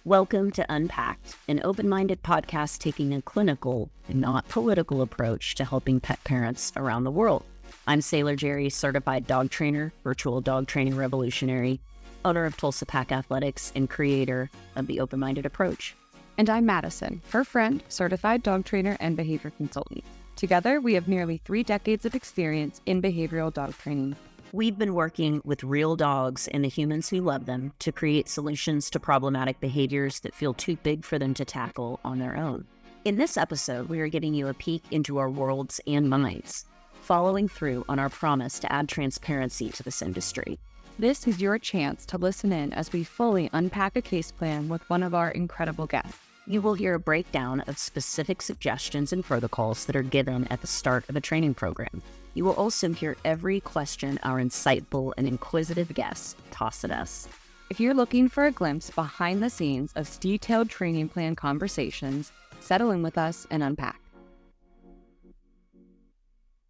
Welcome to unPACKed, an open-minded podcast taking a clinical, not political approach to helping pet parents around the world. I'm Sailor Jerri, certified dog trainer, virtual dog training revolutionary, owner of Tulsa Pack Athletics, and creator of the open-minded approach. And I'm Mattison, her friend, certified dog trainer and behavior consultant. Together, we have nearly 3 decades of experience in behavioral dog training. We've been working with real dogs and the humans who love them to create solutions to problematic behaviors that feel too big for them to tackle on their own. In this episode, we are giving you a peek into our worlds and minds, following through on our promise to add transparency to this industry. This is your chance to listen in as we fully unpack a case plan with one of our incredible guests. You will hear a breakdown of specific suggestions and protocols that are given at the start of a training program. You will also hear every question our insightful and inquisitive guests toss at us. If you're looking for a glimpse behind the scenes of detailed training plan conversations, settle in with us and unpack.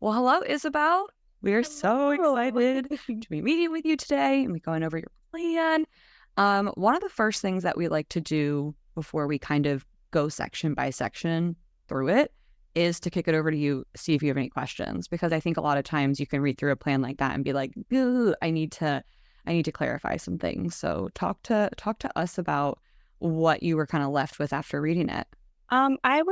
Well, hello, Isabel. We're so excited to be meeting with you today and be going over your plan. One of the first things that we like to do before we kind of go section by section through it is to kick it over to you, see if you have any questions, because I think a lot of times you can read through a plan like that and be like, "Ooh, I need to clarify some things." So talk to us about what you were kind of left with after reading it. I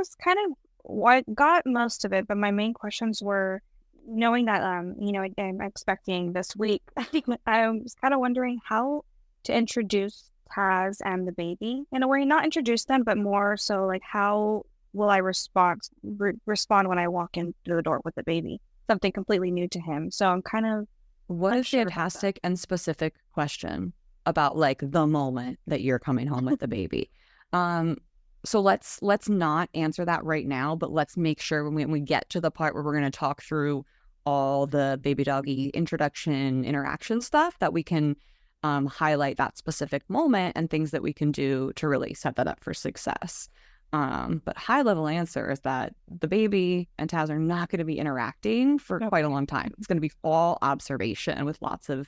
got most of it, but my main questions were knowing that, I'm expecting this week. I was kind of wondering how to introduce Taz and the baby in a way, not introduce them, but more so like how will I respond when I walk in through the door with the baby? Something completely new to him. So I'm kind of what a fantastic and specific question about like the moment that you're coming home with the baby. So let's not answer that right now, but let's make sure when we get to the part where we're going to talk through all the baby doggy introduction interaction stuff that we can highlight that specific moment and things that we can do to really set that up for success. But high level answer is that the baby and Taz are not going to be interacting for quite a long time. It's going to be all observation with lots of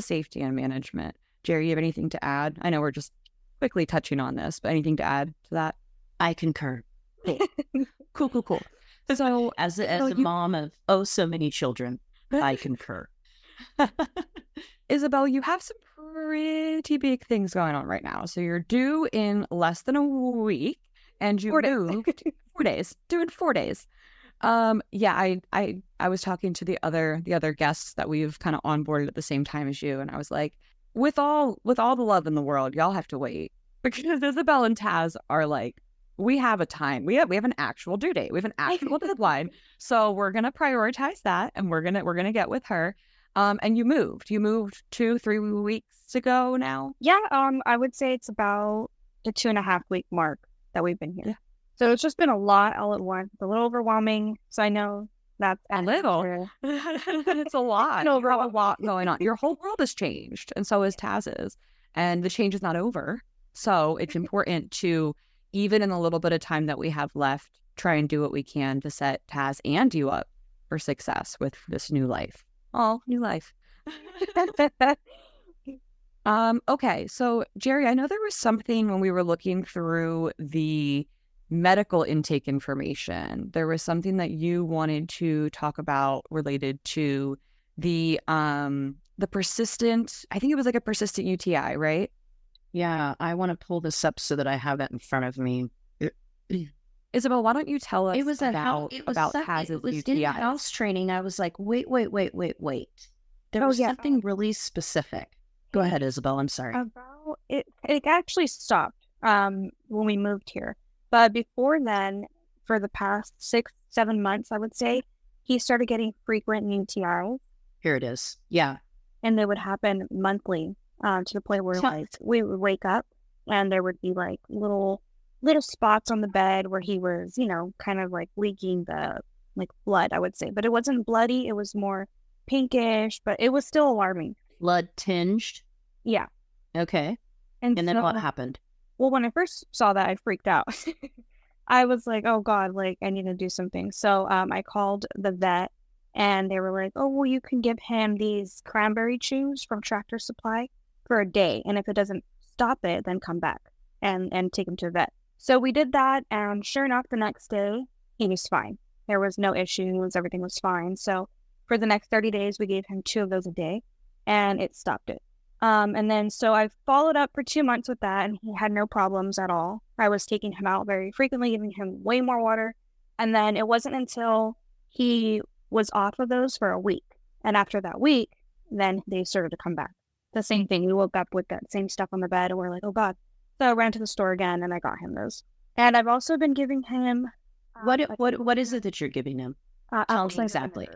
safety and management. Jerri, you have anything to add? I know we're just quickly touching on this, but anything to add to that? I concur. Cool. So as a mom of so many children, I concur. Isabel, you have some pretty big things going on right now. So you're due in less than a week. And you moved 4 days, doing 4 days. I was talking to the other guests that we've kind of onboarded at the same time as you, and I was like, with all the love in the world, y'all have to wait, because Isabel and Taz are like, we have a time, we have an actual due date, we have an actual deadline, so we're gonna prioritize that, and we're gonna get with her. And you moved 2-3 weeks ago now. Yeah. I would say it's about the 2.5 week mark that we've been here. Yeah. So it's just been a lot all at once. It's a little overwhelming. So I know that's a little. It's a lot. You have a lot going on. Your whole world has changed, and so is Taz's. And the change is not over. So it's important to, even in the little bit of time that we have left, try and do what we can to set Taz and you up for success with this new life. Oh, new life. Okay, so Jerri, I know there was something when we were looking through the medical intake information. There was something that you wanted to talk about related to the persistent, I think it was like a persistent UTI, right? Yeah, I want to pull this up so that I have it in front of me. Isabel, why don't you tell us about Taz's UTI? In house training, I was like, wait. There was something really specific. Go ahead, Isabel. I'm sorry. It actually stopped when we moved here. But before then, for the past 6-7 months, I would say, he started getting frequent UTIs. Here it is. Yeah. And they would happen monthly to the point where we would wake up and there would be like little spots on the bed where he was, kind of like leaking the like blood, I would say. But it wasn't bloody. It was more pinkish, but it was still alarming. Blood tinged? Yeah. Okay. And then what happened? Well, when I first saw that, I freaked out. I was like, oh God, like I need to do something. So I called the vet and they were like, oh, well, you can give him these cranberry chews from Tractor Supply for a day. And if it doesn't stop it, then come back. and take him to the vet. So we did that, and sure enough, the next day, he was fine. There was no issues. Everything was fine. So for the next 30 days, we gave him 2 of those a day, and it stopped it. And then so I followed up for 2 months with that, and he had no problems at all. I was taking him out very frequently, giving him way more water. And then it wasn't until he was off of those for a week. And after that week, then they started to come back. The same thing. We woke up with that same stuff on the bed, and we're like, oh, God. So I ran to the store again, and I got him those. And I've also been giving him... What is it that you're giving him? Tell me exactly.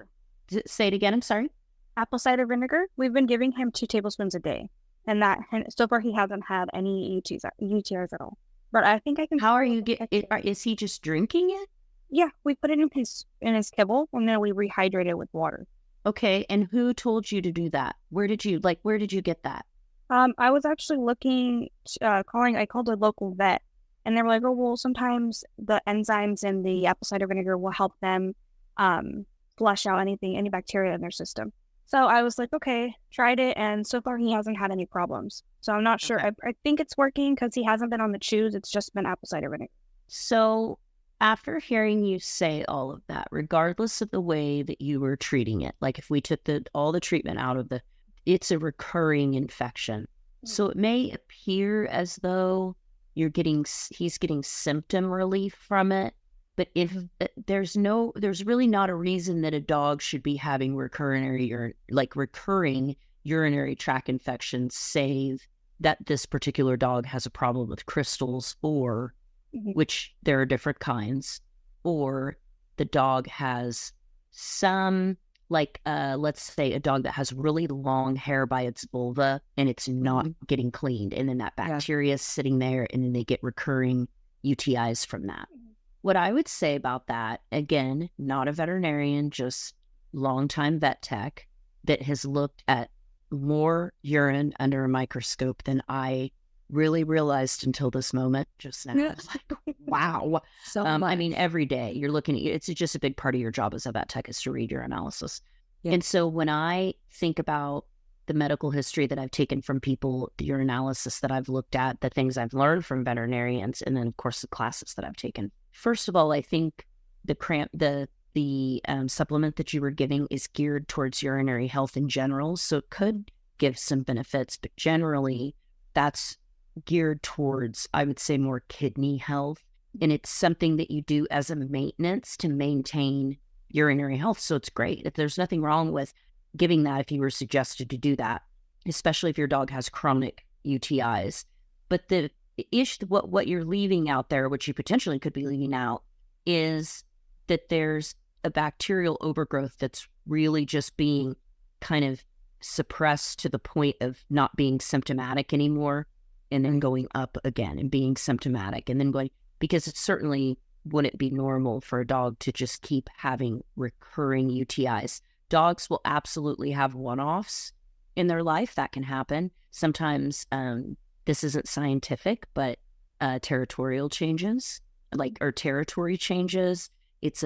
Say it again. I'm sorry. Apple cider vinegar. We've been giving him 2 tablespoons a day. And so far he hasn't had any UTIs at all. But I think I can... How are you is he just drinking it? Yeah, we put it in his kibble, and then we rehydrate it with water. Okay, and who told you to do that? Where did you get that? I was actually I called a local vet, and they were like, oh, well, sometimes the enzymes in the apple cider vinegar will help them flush out any bacteria in their system. So I was like, okay, tried it, and so far he hasn't had any problems. So I'm not sure. Okay. I think it's working because he hasn't been on the chews. It's just been apple cider vinegar. So after hearing you say all of that, regardless of the way that you were treating it, like if we took all the treatment out of it's a recurring infection. So it may appear as though he's getting symptom relief from it. But if there's really not a reason that a dog should be having recurring urinary tract infections, save that this particular dog has a problem with crystals, or which there are different kinds, or the dog has some, let's say a dog that has really long hair by its vulva and it's not getting cleaned, and then that bacteria is sitting there, and then they get recurring UTIs from that. What I would say about that, again, not a veterinarian, just longtime vet tech that has looked at more urine under a microscope than I really realized until this moment just now. I was like, wow. So I mean, every day you're looking at it's just a big part of your job as a vet tech is to read your analysis. Yeah. And so when I think about the medical history that I've taken from people, the urinalysis that I've looked at, the things I've learned from veterinarians, and then of course the classes that I've taken. First of all, I think the supplement that you were giving is geared towards urinary health in general, so it could give some benefits, but generally that's geared towards, I would say, more kidney health, and it's something that you do as a maintenance to maintain urinary health. So it's great. If there's nothing wrong with giving that if you were suggested to do that, especially if your dog has chronic UTIs. But the issue, what you're leaving out there, which you potentially could be leaving out, is that there's a bacterial overgrowth that's really just being kind of suppressed to the point of not being symptomatic anymore, and then going up again and being symptomatic, and then going, because it certainly wouldn't be normal for a dog to just keep having recurring UTIs. Dogs will absolutely have one-offs in their life. That can happen. Sometimes this isn't scientific, but territorial changes, or territory changes. It's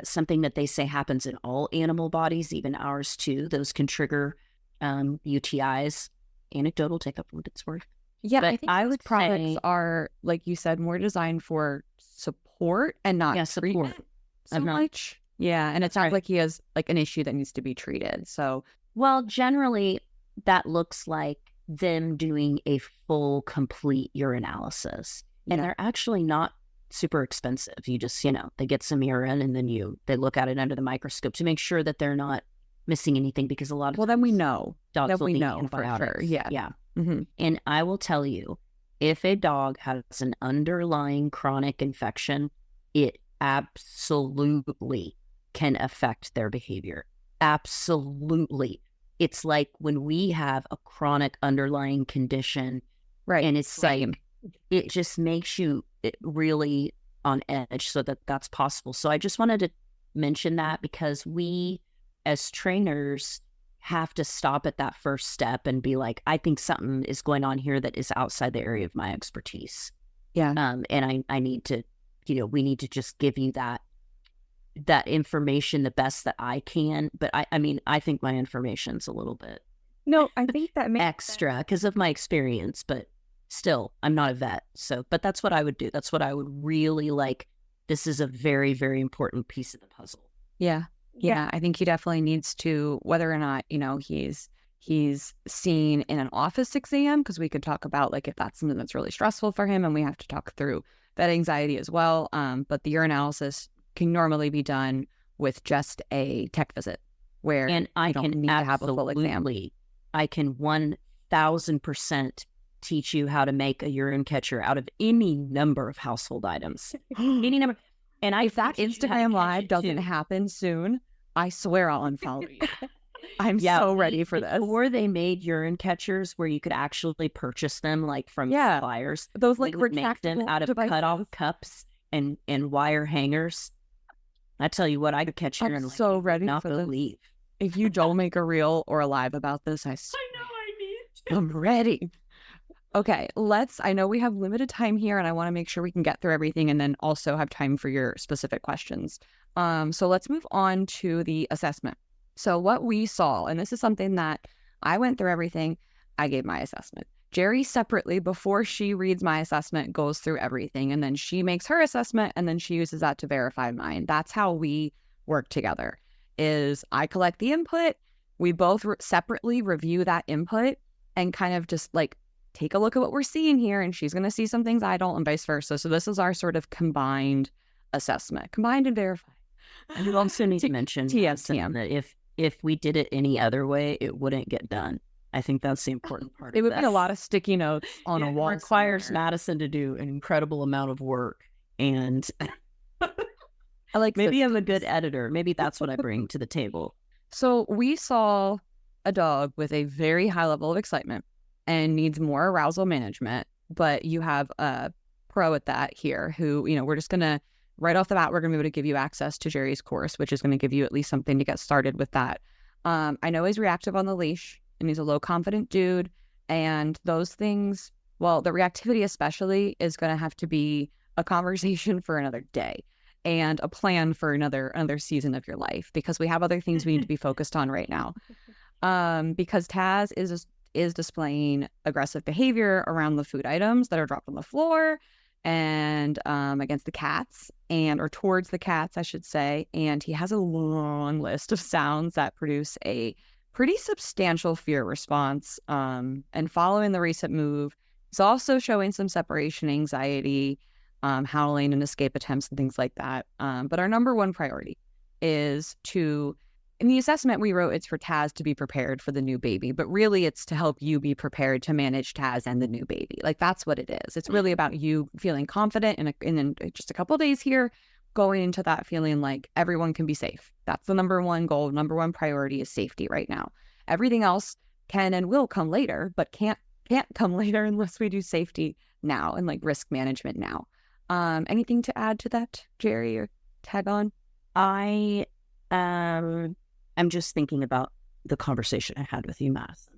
something that they say happens in all animal bodies, even ours too. Those can trigger UTIs. Anecdotal, take up what it's worth. Yeah, but I would products are, like you said, more designed for support and not treatment so much. Yeah, and it sounds like he has like an issue that needs to be treated. So, well, generally that looks like them doing a full, complete urinalysis, and they're actually not super expensive. You just, they get some urine, and then they look at it under the microscope to make sure that they're not missing anything, because a lot of then we know dogs will need antibiotics. For sure. Yeah. Mm-hmm. And I will tell you, if a dog has an underlying chronic infection, it absolutely can affect their behavior. Absolutely. It's like when we have a chronic underlying condition, right? And it's like, it just makes you really on edge, so that's possible. So I just wanted to mention that, because we as trainers have to stop at that first step and be like, I think something is going on here that is outside the area of my expertise. Yeah. And I need to, we need to just give you that information the best that I can. But I think my information's a little bit I think that makes extra because of my experience, but Still, I'm not a vet. So, but that's what I would do. That's what I would really like. This is a very, very important piece of the puzzle. Yeah. Yeah. I think he definitely needs to, whether or not, he's seen in an office exam, because we could talk about like if that's something that's really stressful for him, and we have to talk through vet anxiety as well. But the urinalysis can normally be done with just a tech visit where I don't can need to have a full exam. I can 1000% teach you how to make a urine catcher out of any number of household items. Any number. And if that Instagram live doesn't happen soon, I swear I'll unfollow you. I'm so ready for this. Before they made urine catchers where you could actually purchase them like from suppliers, those like make them out of cut-off cups and wire hangers. I tell you what, I could catch urine. I'm so ready not for believe. If you don't make a reel or a live about this, I know I need to. I'm ready. Okay, I know we have limited time here, and I want to make sure we can get through everything and then also have time for your specific questions. So let's move on to the assessment. So what we saw, and this is something that I went through everything, I gave my assessment. Jerri separately, before she reads my assessment, goes through everything, and then she makes her assessment, and then she uses that to verify mine. That's how we work together, is I collect the input, we both separately review that input, and kind of just like take a look at what we're seeing here, and she's going to see some things I don't, and vice versa. So this is our sort of combined assessment, combined and verified. And you also need to mention that if we did it any other way, it wouldn't get done. I think that's the important part. It would be a lot of sticky notes on a wall. It requires Mattison to do an incredible amount of work, and I like maybe I'm a good editor. Maybe that's what I bring to the table. So we saw a dog with a very high level of excitement and needs more arousal management, but you have a pro at that here who, we're just going to, right off the bat, we're going to be able to give you access to Jerri's course, which is going to give you at least something to get started with that. I know he's reactive on the leash, and he's a low confident dude, and those things, well, the reactivity especially is going to have to be a conversation for another day and a plan for another season of your life, because we have other things we need to be focused on right now. Because Taz is displaying aggressive behavior around the food items that are dropped on the floor and against the cats, or towards the cats, I should say. And he has a long list of sounds that produce a pretty substantial fear response. And following the recent move, he's also showing some separation anxiety, howling and escape attempts and things like that. But our number one priority is to, in the assessment we wrote, it's for Taz to be prepared for the new baby, but really it's to help you be prepared to manage Taz and the new baby. Like, that's what it is. It's really about you feeling confident in just a couple of days here, going into that feeling like everyone can be safe. That's the number one goal. Number one priority is safety right now. Everything else can and will come later, but can't come later unless we do safety now and like risk management now. Anything to add to that, Jerri, or tag on? I'm just thinking about the conversation I had with you, Mattison.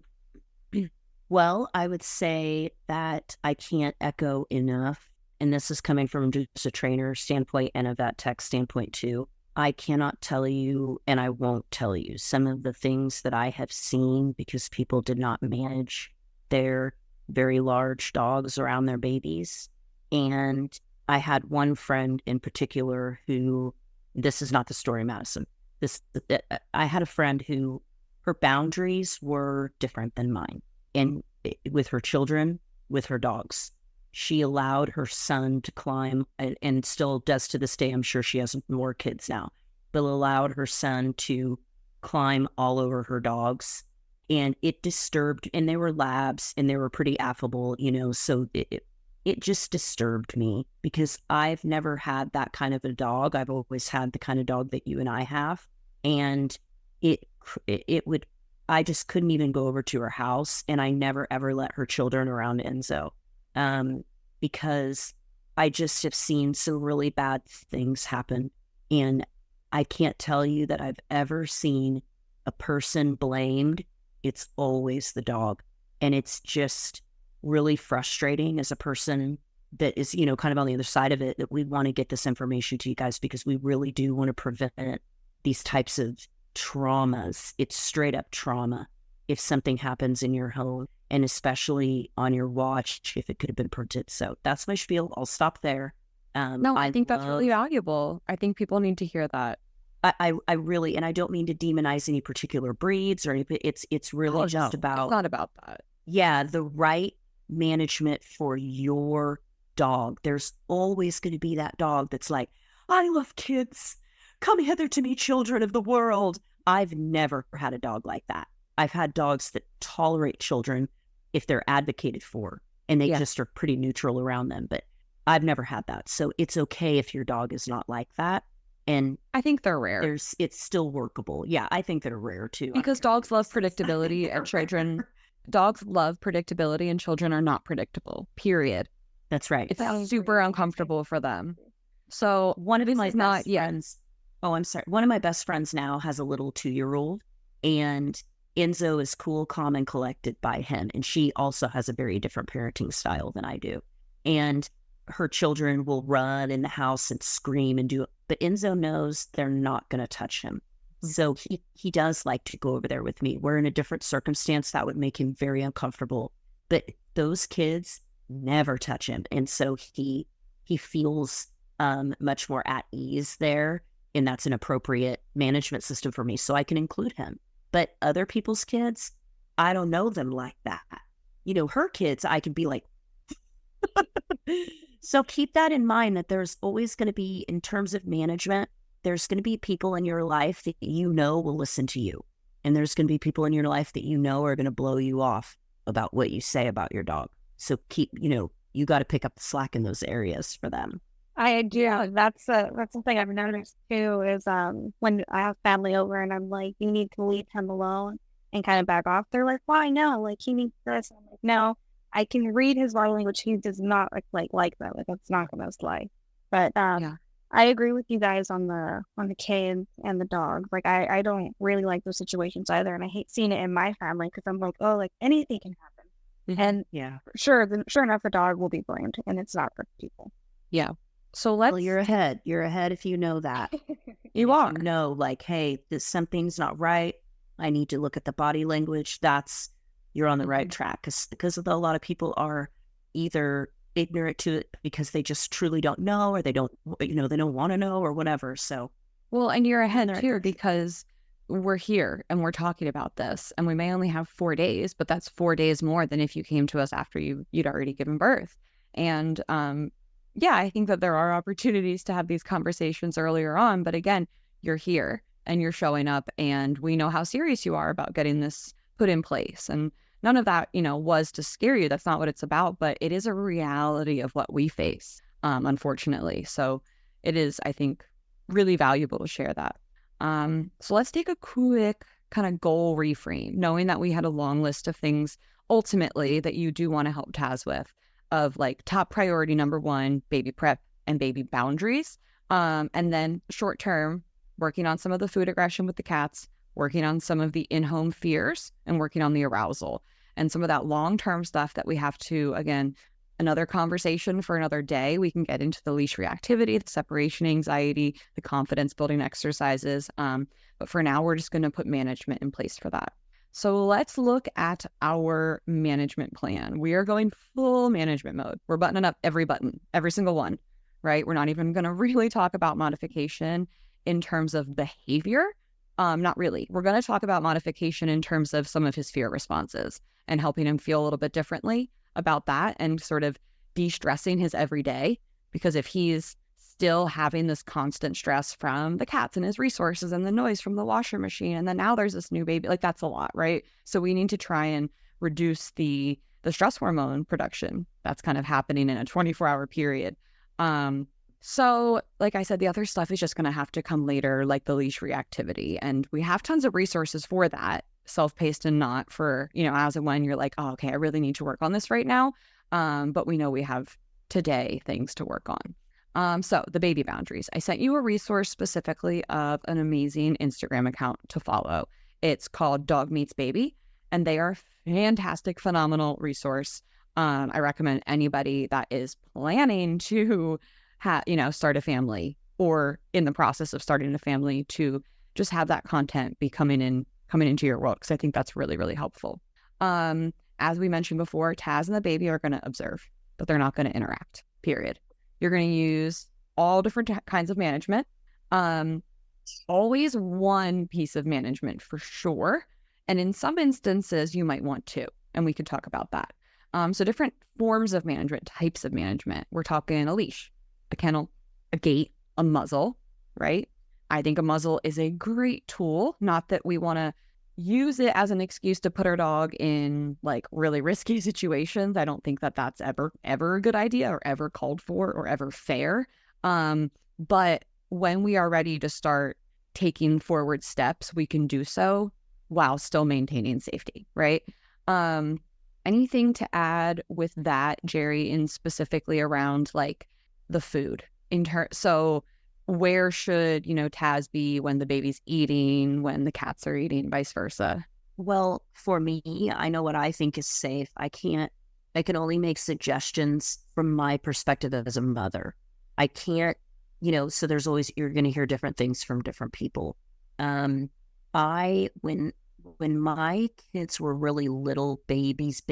Well, I would say that I can't echo enough, and this is coming from just a trainer standpoint and a vet tech standpoint too. I cannot tell you, and I won't tell you, some of the things that I have seen because people did not manage their very large dogs around their babies. And I had one friend in particular who, this is not the story, Mattison. I had a friend who, her boundaries were different than mine. And with her children, with her dogs, she allowed her son to climb, and still does to this day. I'm sure she has more kids now, but allowed her son to climb all over her dogs. And it disturbed, and they were labs and they were pretty affable, so it just disturbed me, because I've never had that kind of a dog. I've always had the kind of dog that you and I have. And I just couldn't even go over to her house, and I never ever let her children around Enzo, because I just have seen some really bad things happen. And I can't tell you that I've ever seen a person blamed. It's always the dog. And it's just really frustrating as a person that is, kind of on the other side of it, that we want to get this information to you guys, because we really do want to prevent these types of traumas. It's straight up trauma. if something happens in your home, and especially on your watch if it could have been printed. So that's my spiel. I'll stop there. No, I think that's really valuable. I think people need to hear that. I really, and I don't mean to demonize any particular breeds or anything. It's really just about, it's not about that. Yeah, the right management for your dog. There's always going to be that dog that's like, I love kids. Come hither to me, children of the world. I've never had a dog like that. I've had dogs that tolerate children if they're advocated for, and they just are pretty neutral around them. But I've never had that. So it's okay if your dog is not like that. And I think they're rare. It's still workable. Yeah, I think they're rare too. Because dogs love predictability and children. Dogs love predictability and children are not predictable, period. That's right. It's super uncomfortable for them. So one of my best friends, one of my best friends now has a little 2-year-old, and Enzo is cool, calm, and collected by him. And she also has a very different parenting style than I do. And her children will run in the house and scream and do it. But Enzo knows they're not going to touch him. So he does like to go over there with me. We're in a different circumstance that would make him very uncomfortable. But those kids never touch him. And so he feels much more at ease there. And that's an appropriate management system for me. So I can include him. But other people's kids, I don't know them like that. You know, her kids, I can be like, so keep that in mind, that there's always going to be, in terms of management, there's going to be people in your life that you know will listen to you. And there's going to be people in your life that you know are going to blow you off about what you say about your dog. So you got to pick up the slack in those areas for them. I do. That's something I've noticed too, is when I have family over and I'm like, you need to leave him alone and kind of back off. They're like, why? No, like he needs this. I'm like, no. I can read his body language. He does not like that. Like that's not gonna slide. But I agree with you guys on the kids and the dogs. Like I don't really like those situations either, and I hate seeing it in my family because I'm like, oh, like anything can happen. And sure enough, the dog will be blamed, and it's not for people. Yeah. So you're ahead. You're ahead if you know that. You are. You know, like, hey, something's not right. I need to look at the body language. You're on the right track, because a lot of people are either ignorant to it because they just truly don't know, or they don't want to know, or whatever. So, well, and you're ahead too, because we're here and we're talking about this, and we may only have 4 days, but that's 4 days more than if you came to us after you'd already given birth. And I think that there are opportunities to have these conversations earlier on, but again, you're here and you're showing up, and we know how serious you are about getting this put in place. And none of that, was to scare you. That's not what it's about, but it is a reality of what we face, unfortunately. So it is, I think, really valuable to share that. So let's take a quick kind of goal reframe, knowing that we had a long list of things ultimately that you do want to help Taz with, of like top priority number 1, baby prep and baby boundaries. And then short term, working on some of the food aggression with the cats, working on some of the in-home fears, and working on the arousal. And some of that long-term stuff that we have to, again, another conversation for another day. We can get into the leash reactivity, the separation anxiety, the confidence-building exercises. But for now, we're just going to put management in place for that. So let's look at our management plan. We are going full management mode. We're buttoning up every button, every single one, right? We're not even going to really talk about modification in terms of behavior. Not really. We're going to talk about modification in terms of some of his fear responses and helping him feel a little bit differently about that, and sort of de-stressing his everyday. Because if he's still having this constant stress from the cats and his resources and the noise from the washer machine, and then now there's this new baby, like that's a lot, right? So we need to try and reduce the stress hormone production that's kind of happening in a 24-hour period. So like I said, the other stuff is just going to have to come later, like the leash reactivity. And we have tons of resources for that, self-paced and not, for, as and when you're like, oh, okay, I really need to work on this right now. But we know we have today things to work on. So the baby boundaries. I sent you a resource specifically of an amazing Instagram account to follow. It's called Dog Meets Baby, and they are a fantastic, phenomenal resource. I recommend anybody that is planning to start a family, or in the process of starting a family, to just have that content be coming in coming into your world, because I think that's really, really helpful. As we mentioned before, Taz and the baby are going to observe, but they're not going to interact, period. You're going to use all different kinds of management. Always one piece of management for sure. And in some instances, you might want two, and we could talk about that. So different forms of management, types of management. We're talking a leash, a kennel, a gate, a muzzle, right? I think a muzzle is a great tool. Not that we want to use it as an excuse to put our dog in like really risky situations. I don't think that that's ever a good idea or ever called for or ever fair. But when we are ready to start taking forward steps, we can do so while still maintaining safety, right? Anything to add with that, Jerri, in specifically around like the food so where should, Taz be when the baby's eating, when the cats are eating, vice versa? Well, for me, I know what I think is safe. I can only make suggestions from my perspective as a mother. I can't, so there's always, you're going to hear different things from different people. When my kids were really little babies,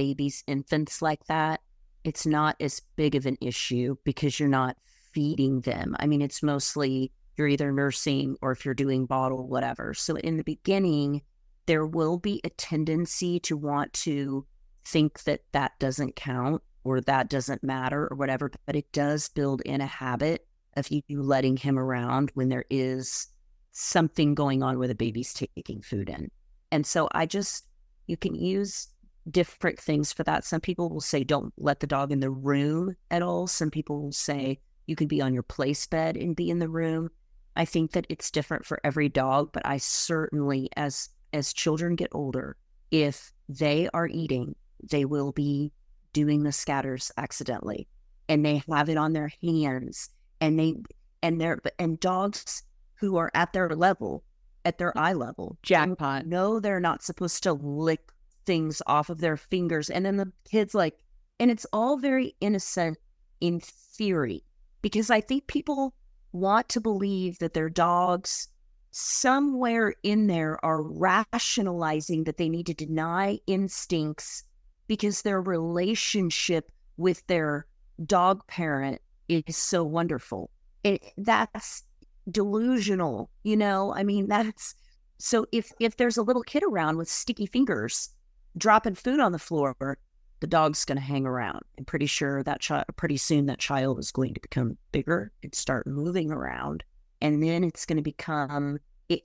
infants like that, it's not as big of an issue because you're not feeding them. I mean, it's mostly you're either nursing or if you're doing bottle, whatever. So in the beginning, there will be a tendency to want to think that that doesn't count or that doesn't matter or whatever, but it does build in a habit of you letting him around when there is something going on where the baby's taking food in. And so you can use different things for that. Some people will say, don't let the dog in the room at all. Some people will say, you can be on your place bed and be in the room. I think that it's different for every dog, but I certainly, as children get older, if they are eating, they will be doing the scatters accidentally, and they have it on their hands, and dogs who are at their level, at their eye level, jackpot. No, they're not supposed to lick things off of their fingers, and then the kids and it's all very innocent in theory. Because I think people want to believe that their dogs somewhere in there are rationalizing that they need to deny instincts because their relationship with their dog parent is so wonderful. That's delusional, I mean, so if there's a little kid around with sticky fingers dropping food on the floor, the dog's going to hang around. I'm pretty sure that pretty soon that child is going to become bigger and start moving around. And then it can become a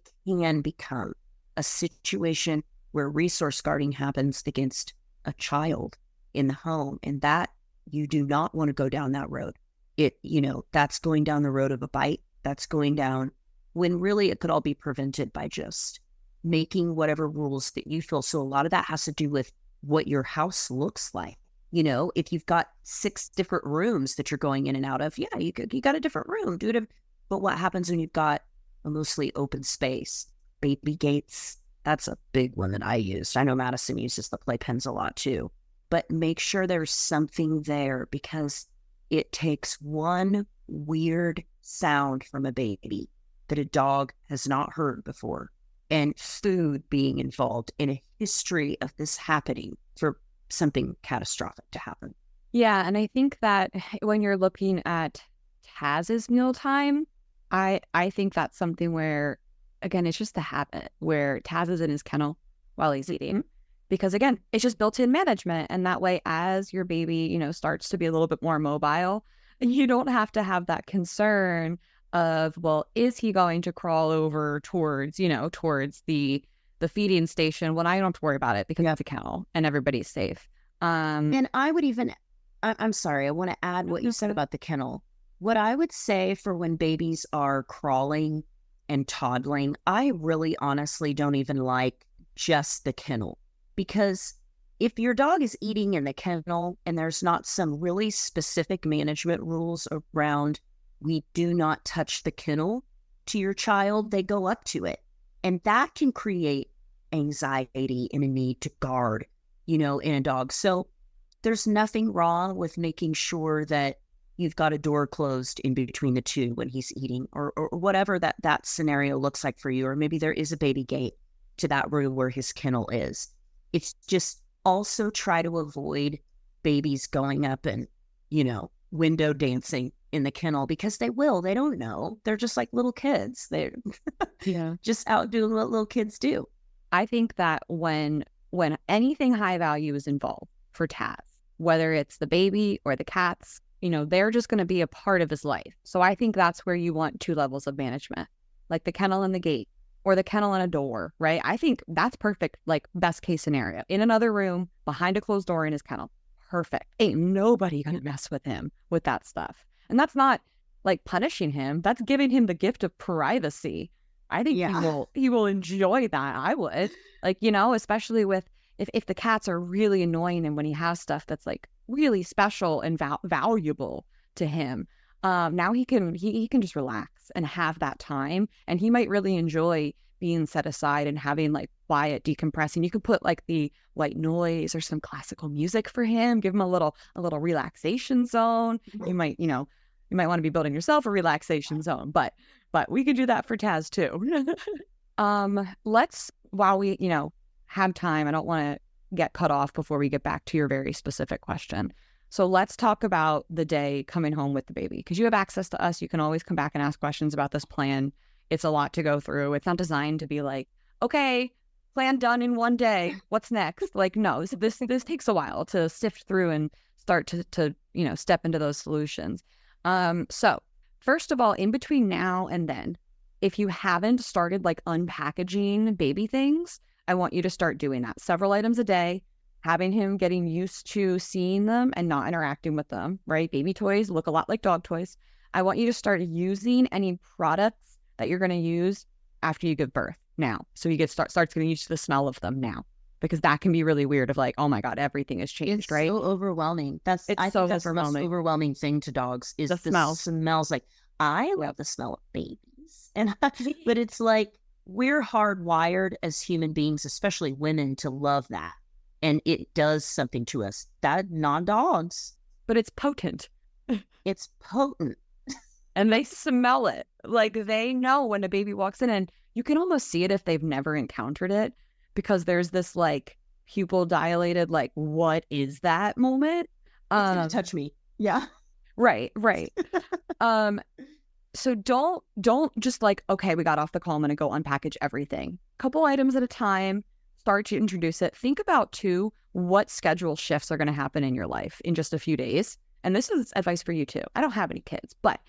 situation where resource guarding happens against a child in the home. And that you do not want to go down that road. That's going down the road of a bite. That's going down when really it could all be prevented by just making whatever rules that you feel. So a lot of that has to do with what your house looks like. If you've got 6 different rooms that you're going in and out of, yeah, you got a different room, dude. But what happens when you've got a mostly open space? Baby gates, that's a big one that I used. I know Mattison uses the playpens a lot too. But make sure there's something there, because it takes one weird sound from a baby that a dog has not heard before, and food being involved in a history of this happening for something catastrophic to happen. Yeah, and I think that when you're looking at Taz's mealtime, I think that's something where, again, it's just the habit where Taz is in his kennel while he's eating. Because again, it's just built-in management. And that way, as your baby, starts to be a little bit more mobile, you don't have to have that concern of, well, is he going to crawl over towards the feeding station? Well, I don't have to worry about it because it's a kennel and everybody's safe. And I would even, I'm sorry, I want to add what you said about the kennel. What I would say for when babies are crawling and toddling, I really honestly don't even like just the kennel. Because if your dog is eating in the kennel and there's not some really specific management rules around, we do not touch the kennel to your child, they go up to it. And that can create anxiety and a need to guard, in a dog. So there's nothing wrong with making sure that you've got a door closed in between the two when he's eating, or whatever that scenario looks like for you. Or maybe there is a baby gate to that room where his kennel is. It's just also try to avoid babies going up and, window dancing in the kennel, because they don't know. They're just like little kids. They're just out doing what little kids do. I think that when anything high value is involved for Taz, whether it's the baby or the cats, they're just going to be a part of his life. So I think that's where you want 2 levels of management, like the kennel and the gate, or the kennel and a door, right? I think that's perfect, like best case scenario. In another room, behind a closed door in his kennel. Perfect. Ain't nobody going to mess with him with that stuff. And that's not like punishing him. That's giving him the gift of privacy. I think he will enjoy that. I would. Like, especially with if the cats are really annoying him when he has stuff that's like really special and valuable to him. Now he can just relax and have that time, and he might really enjoy being set aside and having like quiet decompressing. You could put like the white noise or some classical music for him, give him a little relaxation zone. You might want to be building yourself a relaxation zone, but we could do that for Taz too. Let's, while we, have time, I don't want to get cut off before we get back to your very specific question. So let's talk about the day coming home with the baby, because you have access to us. You can always come back and ask questions about this plan. It's a lot to go through. It's not designed to be like, okay, plan done in one day. What's next? Like, no, this takes a while to sift through and start to step into those solutions. So first of all, in between now and then, if you haven't started like unpackaging baby things, I want you to start doing that. Several items a day, having him getting used to seeing them and not interacting with them, right? Baby toys look a lot like dog toys. I want you to start using any products that you're going to use after you give birth now. So you starts getting used to the smell of them now, because that can be really weird of like, oh my God, everything has changed, it's right? So overwhelming. I think that's the most overwhelming thing to dogs is the smell. Smells. Like, I love the smell of babies. But it's like, we're hardwired as human beings, especially women, to love that. And it does something to us. That non-dogs. But it's potent. It's potent. And they smell it. Like, they know when a baby walks in, and you can almost see it if they've never encountered it, because there's this like pupil dilated, like, what is that moment? It's gonna touch me. Yeah. Right. So don't just like, okay, we got off the call, I'm going to go unpackage everything. Couple items at a time, start to introduce it. Think about too, what schedule shifts are going to happen in your life in just a few days. And this is advice for you too. I don't have any kids, but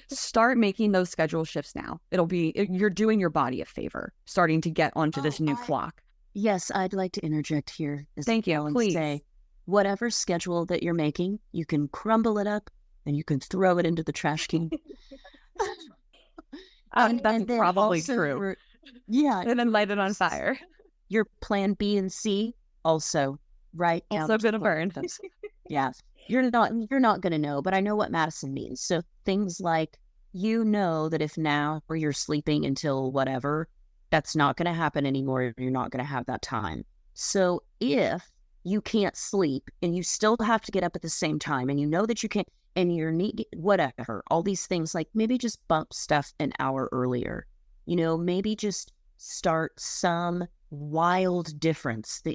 start making those schedule shifts now. You're doing your body a favor, starting to get onto this new flock. Yes, I'd like to interject here. Thank you. Please. Say, whatever schedule that you're making, you can crumble it up and you can throw it into the trash can. That's probably true. Yeah. And then light it on fire. Your plan B and C also, right? Also going to burn. Yeah. You're not going to know, but I know what Mattison means. So things like, that if now or you're sleeping until whatever, that's not going to happen anymore. You're not going to have that time. So if you can't sleep and you still have to get up at the same time, and you know that you can't, and you're whatever, all these things, like maybe just bump stuff an hour earlier, maybe just start some wild difference that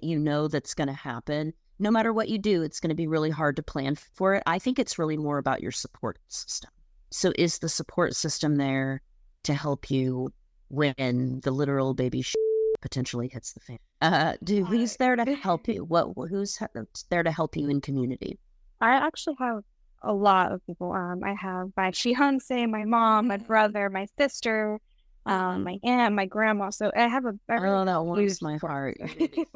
that's going to happen. No matter what you do, it's going to be really hard to plan for it. I think it's really more about your support system. So is the support system there to help you when the literal baby potentially hits the fan? Who's there to help you? Who's there to help you in community? I actually have a lot of people. I have my fiance, my mom, my brother, my sister, my aunt, my grandma. So I have that warms my heart.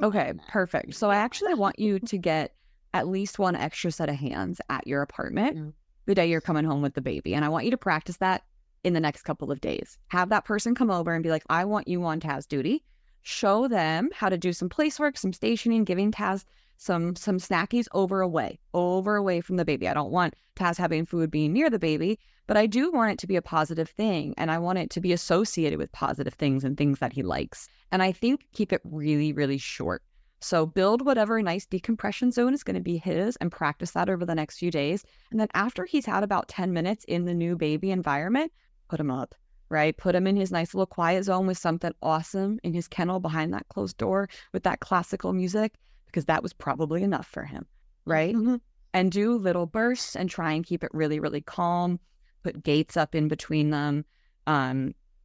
Okay, perfect. So I actually want you to get at least one extra set of hands at your apartment the day you're coming home with the baby. And I want you to practice that in the next couple of days. Have that person come over and be like, I want you on Taz duty. Show them how to do some place work, some stationing, giving Taz some snackies over away from the baby. I don't want Taz having food being near the baby, but I do want it to be a positive thing, and I want it to be associated with positive things and things that he likes. And I think keep it really, really short. So build whatever nice decompression zone is going to be his and practice that over the next few days. And then after he's had about 10 minutes in the new baby environment, put him up, right? Put him in his nice little quiet zone with something awesome in his kennel behind that closed door with that classical music, because that was probably enough for him, right? Mm-hmm. And do little bursts and try and keep it really, really calm. Put gates up in between them.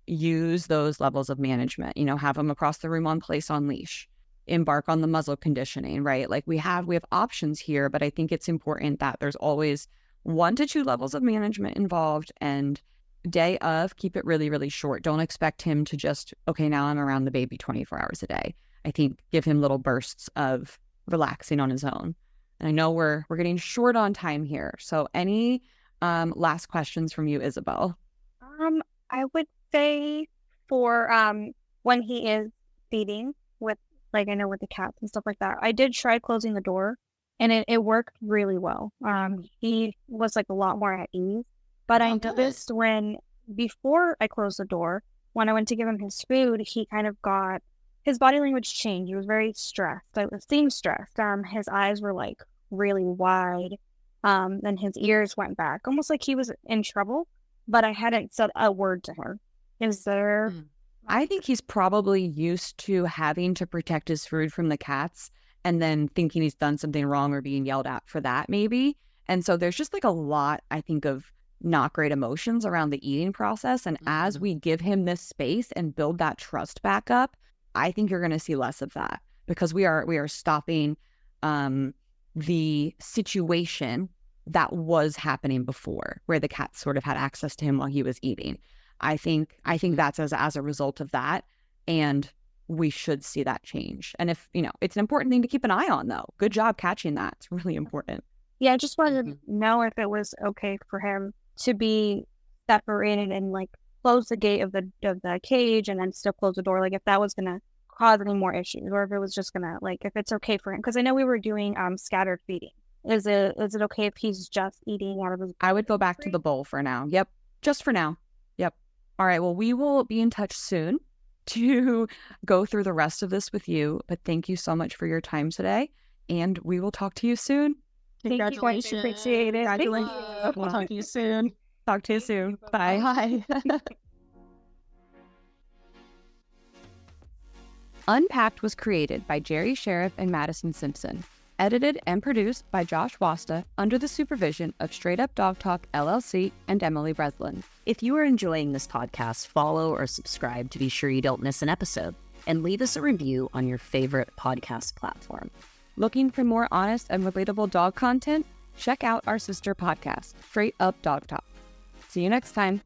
Use those levels of management, have them across the room on place on leash. Embark on the muzzle conditioning, right? Like we have options here, but I think it's important that there's always 1 to 2 levels of management involved, and day of, keep it really, really short. Don't expect him to just, okay, now I'm around the baby 24 hours a day. I think give him little bursts of relaxing on his own. And I know we're getting short on time here. So any last questions from you, Isabel? I would say for when he is feeding with, like, I know with the cats and stuff like that, I did try closing the door and it worked really well. He was like a lot more at ease, but I noticed before I closed the door, when I went to give him his food, he kind of got, his body language changed. He was very stressed. It seemed stressed. His eyes were like really wide. Then his ears went back, almost like he was in trouble, but I hadn't said a word to her. Is there... I think he's probably used to having to protect his food from the cats and then thinking he's done something wrong or being yelled at for that, maybe. And so there's just like a lot, I think, of not great emotions around the eating process. And as we give him this space and build that trust back up, I think you're going to see less of that, because we are stopping the situation that was happening before, where the cat sort of had access to him while he was eating. I think that's as a result of that, and we should see that change. And if, it's an important thing to keep an eye on, though. Good job catching that. It's really important. Yeah, I just wanted to know if it was okay for him to be separated and like close the gate of the cage and then still close the door, like if that was gonna cause any more issues, or if it was just gonna, like, if it's okay for him, because I know we were doing scattered feeding. Is it okay if he's just eating out of his... I would go back to the bowl for now. Yep, just for now. Yep. All right, well, we will be in touch soon to go through the rest of this with you, but thank you so much for your time today, and we will talk to you soon. Congratulations. Thank you, appreciate it. Congratulations. We'll talk to you soon. Talk to you soon. Bye. Bye. Unpacked was created by Jerri Scherff and Mattison Skoog-Simpson. Edited and produced by Josh Wasta under the supervision of Straight Up Dog Talk, LLC, and Emily Breslin. If you are enjoying this podcast, follow or subscribe to be sure you don't miss an episode, and leave us a review on your favorite podcast platform. Looking for more honest and relatable dog content? Check out our sister podcast, Straight Up Dog Talk. See you next time.